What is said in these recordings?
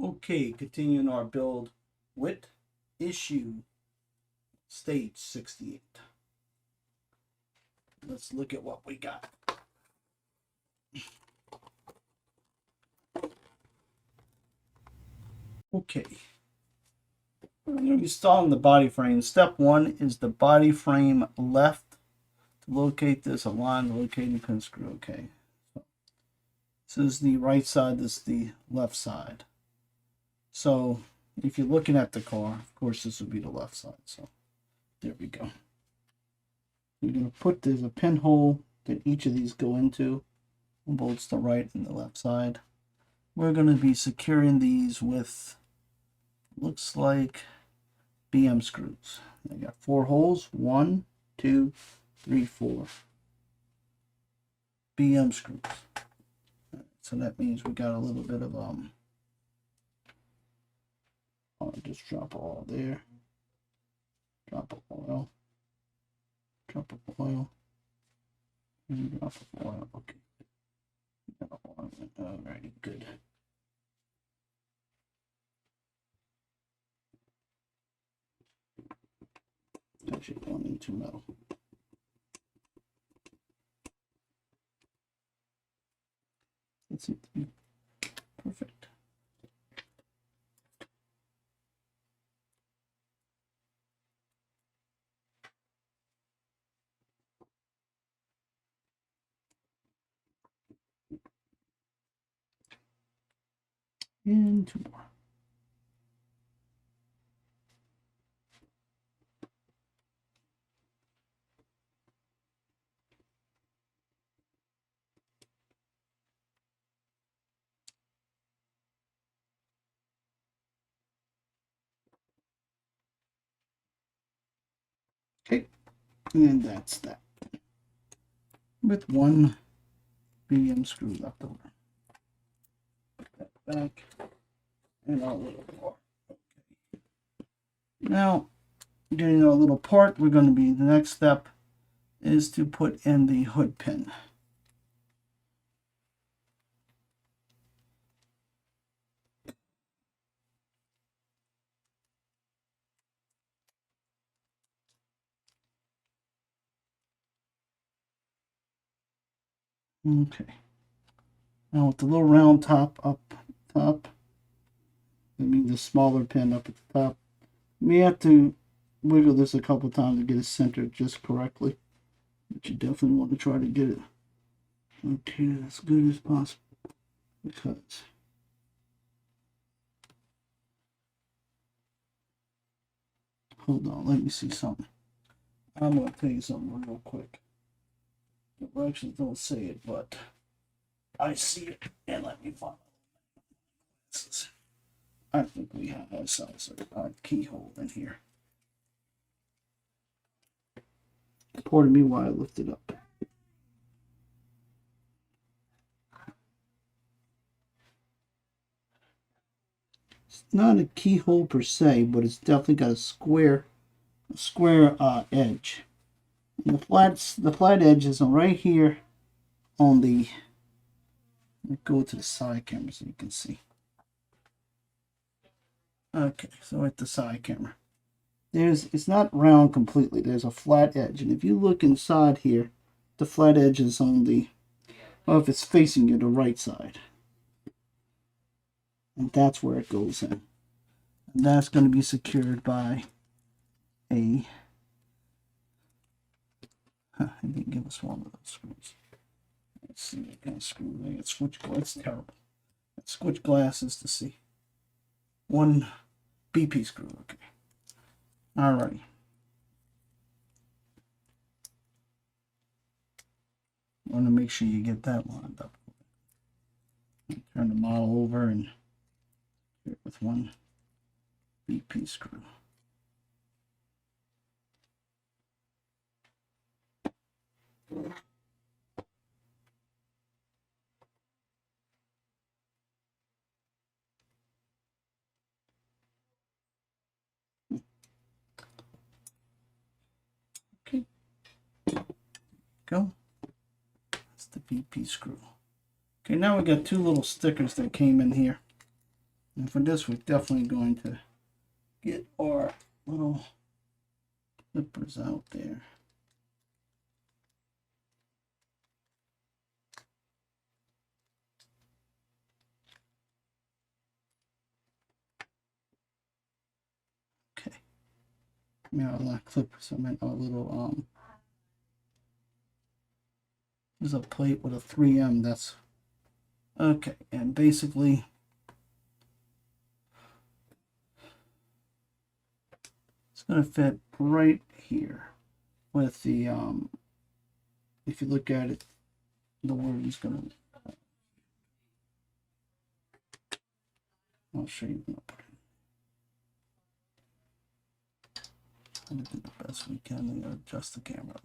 Okay, continuing our build with issue stage 68. Let's look at what we got. Okay. We're going to be installing the body frame. Step 1 is the body frame left. To locate this, align the locating pin screw. Okay. So this is the right side, this is the left side. So if you're looking at the car, of course this would be the left side. So there we go. You're going to put, there's a pinhole that each of these go into, bolts the right and the left side. We're going to be securing these with, looks like BM screws. I got 4 holes, 1, 2, 3, 4 BM screws. So that means we got a little bit of I'll just drop all there. Drop of oil. Drop of oil. And drop of oil. Okay. Alrighty, good. Actually going into metal. That seems to be perfect. And 2 more. Okay, and that's that. With 1 BM screw left over. Put that back and our little part. Okay. Now, getting our little part, we're going to be, the next step is to put in the hood pin. Okay. Now with the little round top up top, I mean the smaller pin up at the top, we have to wiggle this a couple times to get it centered just correctly. But you definitely want to try to get it rotated as good as possible, because hold on, let me see something. I'm going to tell you something real quick. The directions don't say it, but I see it. And let me find it. I think we have ourselves a keyhole in here. Pardon me while I lift it up. It's not a keyhole per se, but it's definitely got a square edge. And the flat edge is right here on the. Let's go to the side camera so you can see. Okay, so at the side camera, it's not round completely. There's a flat edge, and if you look inside here, the flat edge is on the, well, if it's facing you, the right side, and that's where it goes in. And that's going to be secured by a. Huh, I didn't give us one of those screws. Let's see what kind of screw they got. Switch glass. It's terrible. Switch glasses to see. 1 BP screw. Okay. Alrighty. Want to make sure you get that lined up. Turn the model over and do it with 1 BP screw. Okay. Go. That's the BP screw. Okay, now we got 2 little stickers that came in here. And for this, we're definitely going to get our little clippers out there. Okay. Yeah, not clippers. I meant our little there's a plate with a 3M. That's okay. And basically, it's gonna fit right here with the if you look at it, the word is gonna. I'll show you. I'm gonna do the best we can and adjust the camera.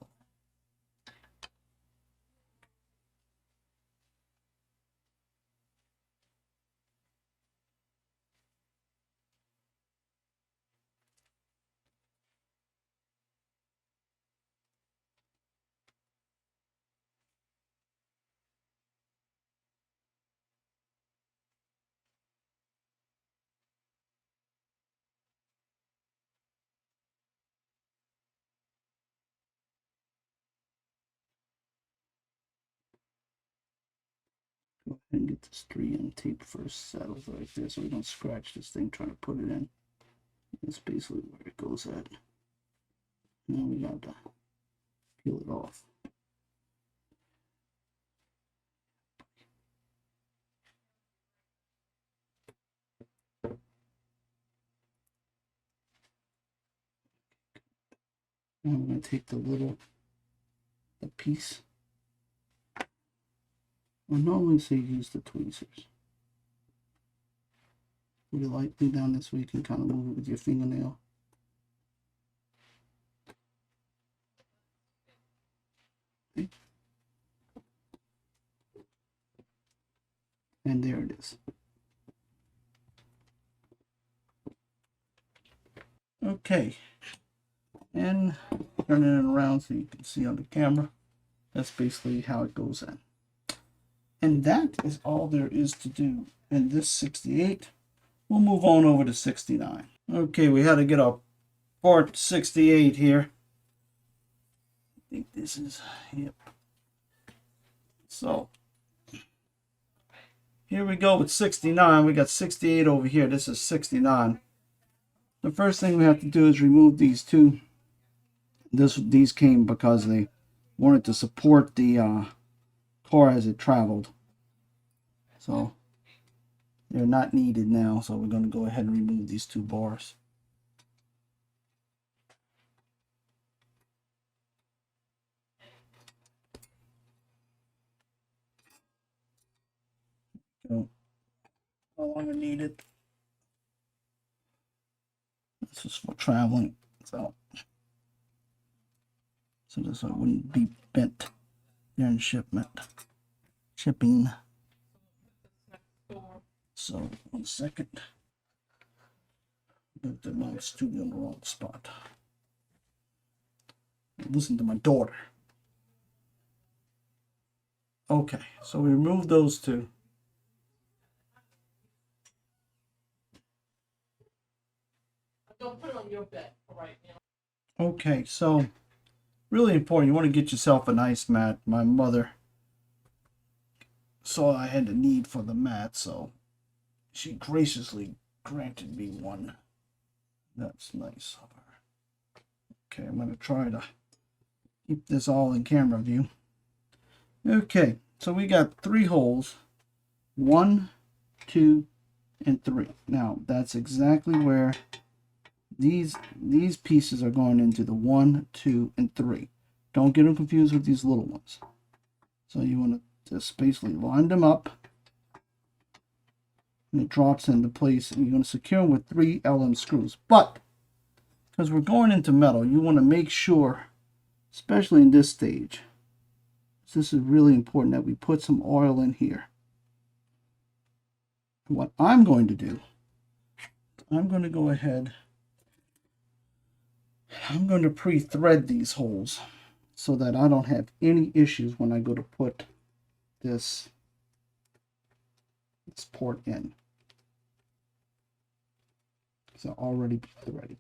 Go ahead and get this 3M tape first settled right there so we don't scratch this thing trying to put it in. That's basically where it goes at. Now we got to peel it off. Now I'm going to take the piece. I normally say use the tweezers. Put it lightly down this way, you can kind of move it with your fingernail. Okay. And there it is. Okay. And turning it around so you can see on the camera. That's basically how it goes in. And that is all there is to do in this 68. We'll move on over to 69. Okay, we had to get our part 68 here. I think this is, yep. So, here we go with 69. We got 68 over here. This is 69. The first thing we have to do is remove these two. These came because they wanted to support the car as it traveled. So, they're not needed now. So, we're going to go ahead and remove these two bars. No longer needed. This is for traveling, so this one wouldn't be bent during shipping. So 1 second. Got the mouse studio in the wrong spot. Listen to my daughter. Okay, so we removed those two. Don't put it on your bed right now. Okay, so really important. You want to get yourself a nice mat. My mother saw I had a need for the mat, so she graciously granted me one. That's nice of her. Okay, I'm going to try to keep this all in camera view. Okay, so we got 3 holes. 1, 2, and 3. Now, that's exactly where these pieces are going into the 1, 2, and 3. Don't get them confused with these little ones. So you want to just basically line them up. And it drops into place, and you're going to secure them with 3 Allen screws. But because we're going into metal, you want to make sure, especially in this stage, this is really important, that we put some oil in here. What I'm going to do, I'm going to go ahead, I'm going to pre-thread these holes so that I don't have any issues when I go to put this port in. So already threaded.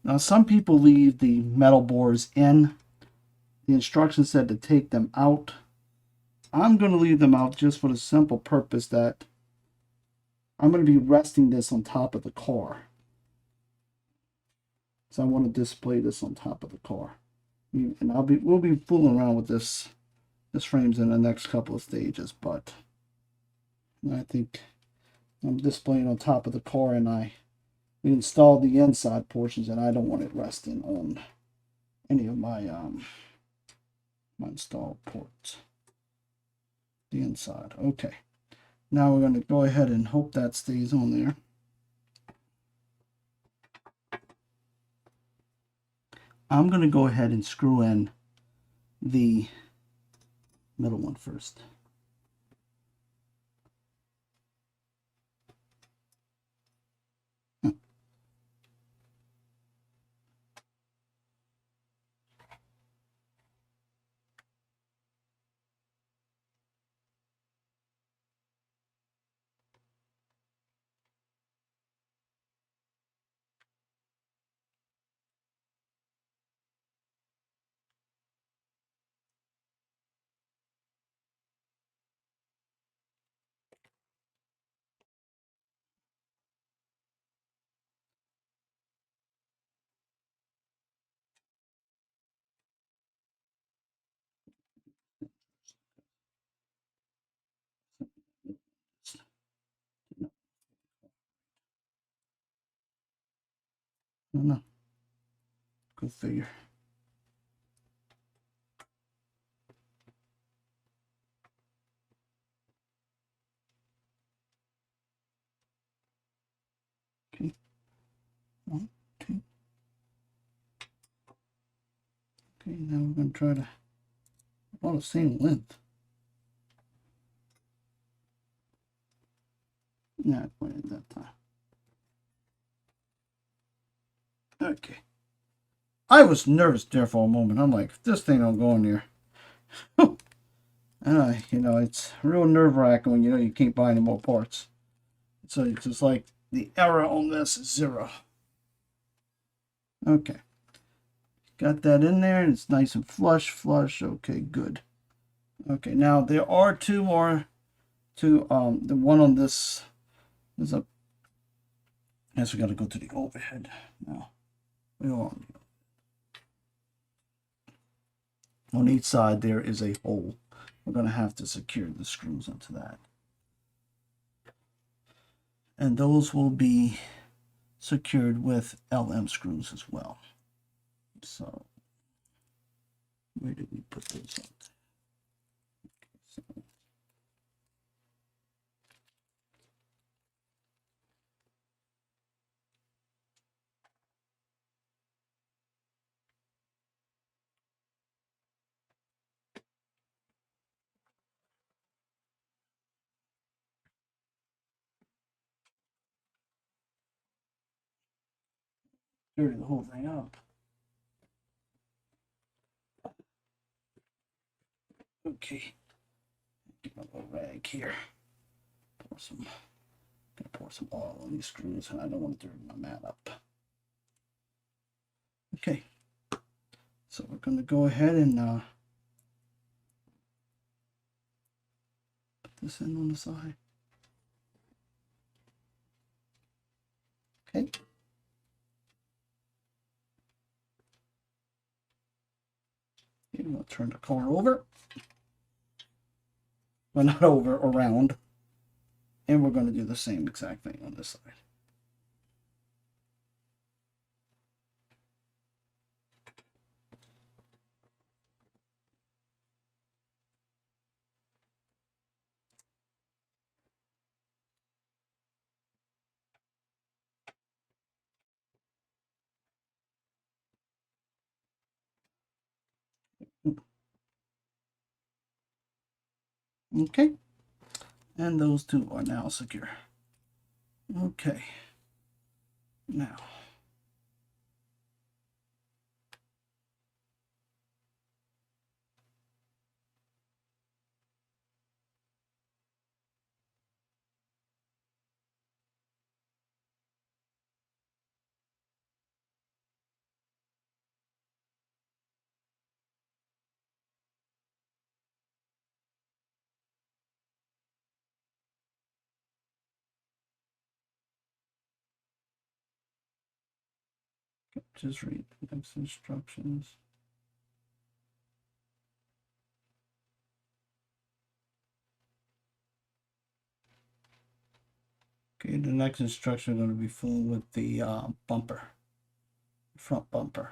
Now some people leave the metal bores in. The instructions said to take them out. I'm going to leave them out just for the simple purpose that I'm going to be resting this on top of the car. So I want to display this on top of the car. And we'll be fooling around with this frames in the next couple of stages, but I think I'm displaying on top of the car, and we installed the inside portions, and I don't want it resting on any of my my installed ports. The inside. Okay. Now we're going to go ahead and hope that stays on there. I'm going to go ahead and screw in the middle one first. No. Go figure. Okay. 1, 2. Okay, now we're going to try to all the same length. Nah, it went at that time. Okay. I was nervous there for a moment. I'm like, this thing don't go in there. And it's real nerve-wracking when you can't buy any more parts. So it's just like the error on this is 0. Okay. Got that in there, and it's nice and flush. Okay, good. Okay, now there are two more. The one on this is a. I guess we got to go to the overhead now. We are on each side. There is a hole. We're going to have to secure the screws into that, and those will be secured with LM screws as well. So where did we put those on? So, dirty the whole thing up. Okay, get my little rag here. Pour some oil on these screws, and I don't want to dirty my mat up. Okay, so we're going to go ahead and put this in on the side. Okay. Okay, we'll turn the car over. Well, not over, around. And we're going to do the same exact thing on this side. Okay. And those two are now secure. Okay. Now. Just read the next instructions. Okay, the next instruction is going to be fooling with the bumper, front bumper.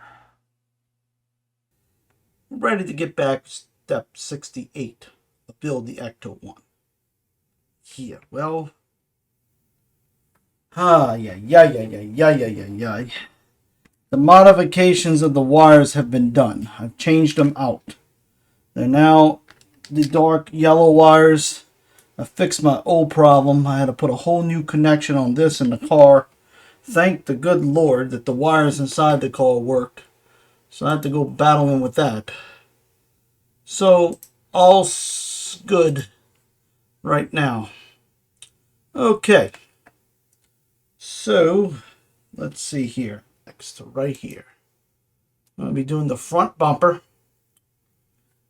We're ready to get back to step 68 of build the Ecto-1. Here, well, yeah. The modifications of the wires have been done. I've changed them out. They're now the dark yellow wires. I fixed my old problem. I had to put a whole new connection on this in the car. Thank the good Lord that the wires inside the car worked. So I had to go battling with that. So, all's good right now. Okay. So, let's see here. Next to right here. I'm going to be doing the front bumper.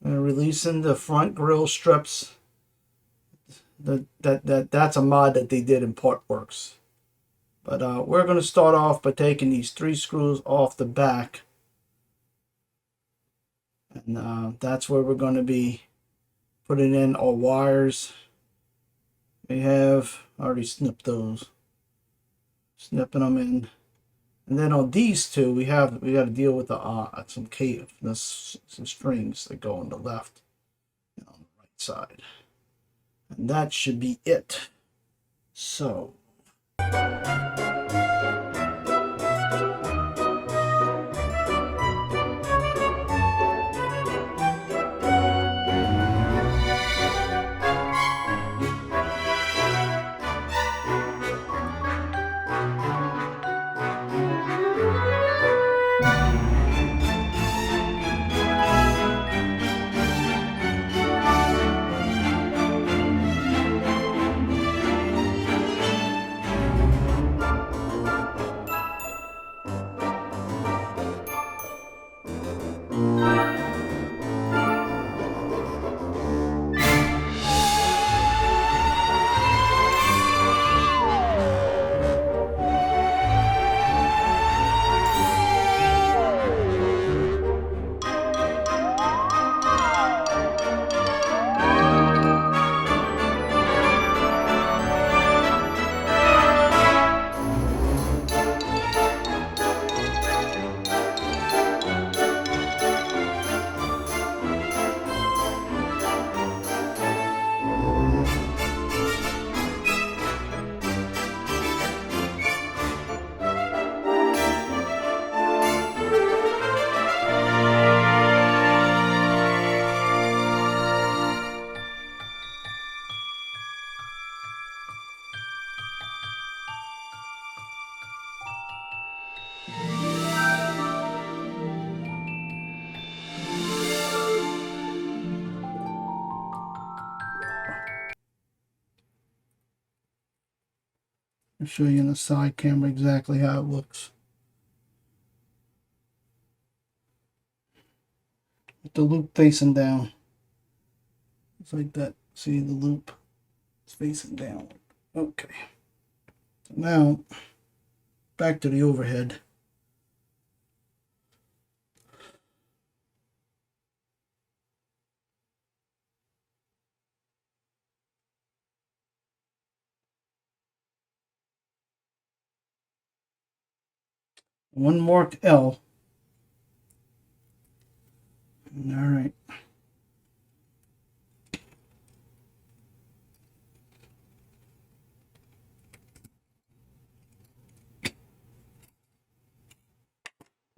I'm releasing the front grill strips. That's a mod that they did in Portworx. But we're going to start off by taking these 3 screws off the back. And that's where we're going to be putting in our wires. We have already snipped those. Snipping them in. And then on these two, we got to deal with the some strings that go on the left and on the right side. And that should be it. So. I'll show you in the side camera exactly how it looks. With the loop facing down. It's like that. See the loop? It's facing down. Okay. So now, back to the overhead. One marked L. All right.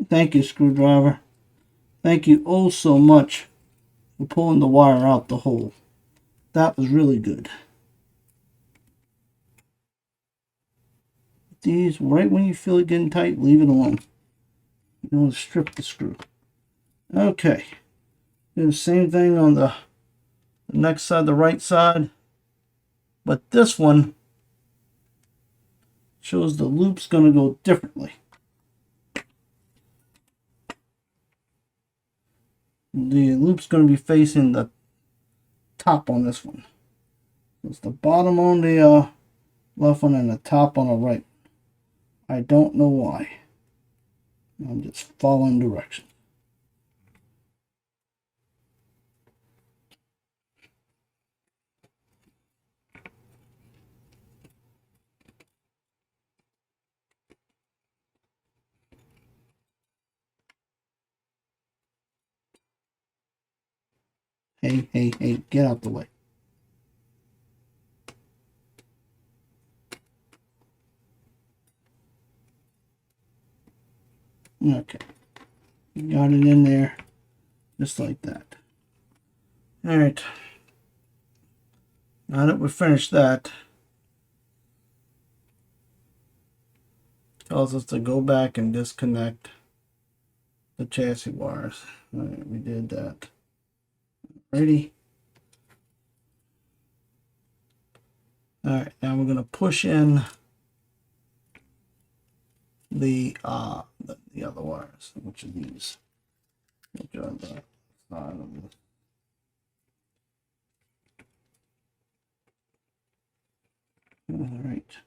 Thank you, screwdriver. Thank you oh so much for pulling the wire out the hole. That was really good. These, right when you feel it getting tight, leave it alone. You don't want to strip the screw. Okay. Do the same thing on the next side, the right side. But this one shows the loop's going to go differently. The loop's going to be facing the top on this one. It's the bottom on the left one and the top on the right. I don't know why. I'm just following directions. Hey, get out the way. Okay. Got it in there. Just like that. Alright. Now that we've finished that, tells us to go back and disconnect the chassis wires. Alright, we did that. Ready? Alright, now we're gonna push in the other wires, which are these. Which are the side of this. Alright.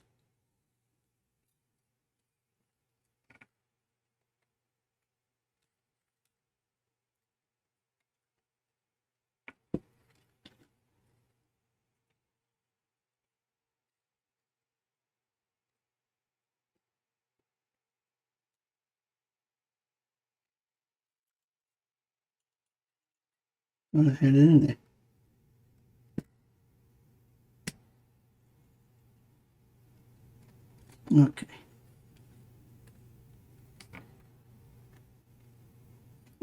I'm gonna head it in there. Okay.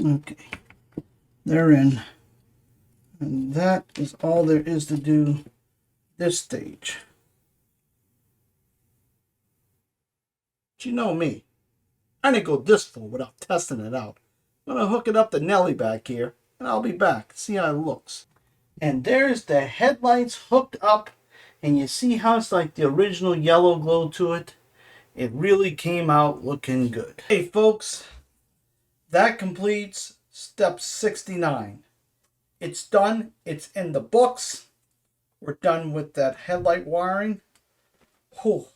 Okay. They're in. And that is all there is to do this stage. But you know me. I didn't go this far without testing it out. I'm gonna hook it up to Nelly back here, and I'll be back. See how it looks. And there's the headlights hooked up, and you see how it's like the original yellow glow to it. It really came out looking good. Hey folks, that completes step 69. It's done. It's in the books. We're done with that headlight wiring. Whew,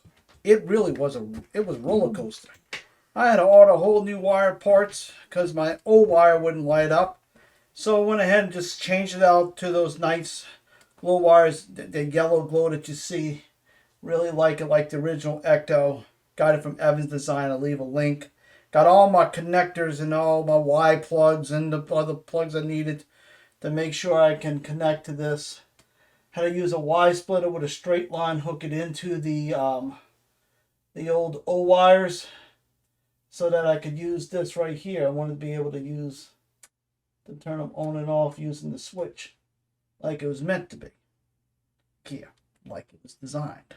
it really was it was roller coaster. I had to order whole new wire parts because my old wire wouldn't light up. So I went ahead and just changed it out to those nice glow wires, the yellow glow that you see. Really like it, like the original Ecto. Got it from Evans Design. I'll leave a link. Got all my connectors and all my Y plugs and the other plugs I needed to make sure I can connect to this. Had to use a Y splitter with a straight line, hook it into the old O wires so that I could use this right here. I wanted to be able to turn them on and off using the switch like it was meant to be. Yeah, like it was designed.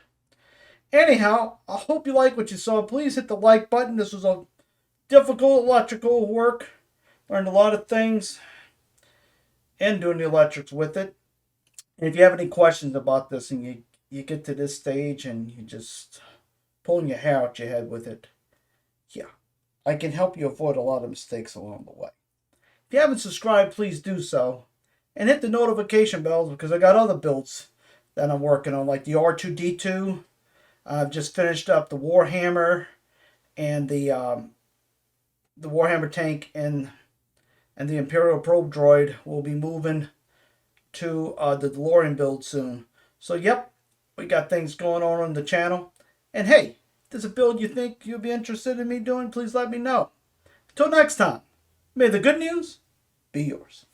Anyhow, I hope you like what you saw. Please hit the like button. This was a difficult electrical work. Learned a lot of things and doing the electrics with it. And if you have any questions about this and you get to this stage and you just pulling your hair out your head with it, yeah, I can help you avoid a lot of mistakes along the way. If you haven't subscribed, please do so. And hit the notification bells because I got other builds that I'm working on, like the R2-D2. I've just finished up the Warhammer and the Warhammer tank and the Imperial probe droid will be moving to the DeLorean build soon. So yep, we got things going on the channel. And hey, if there's a build you think you'll be interested in me doing, please let me know. Until next time, may the good news be yours.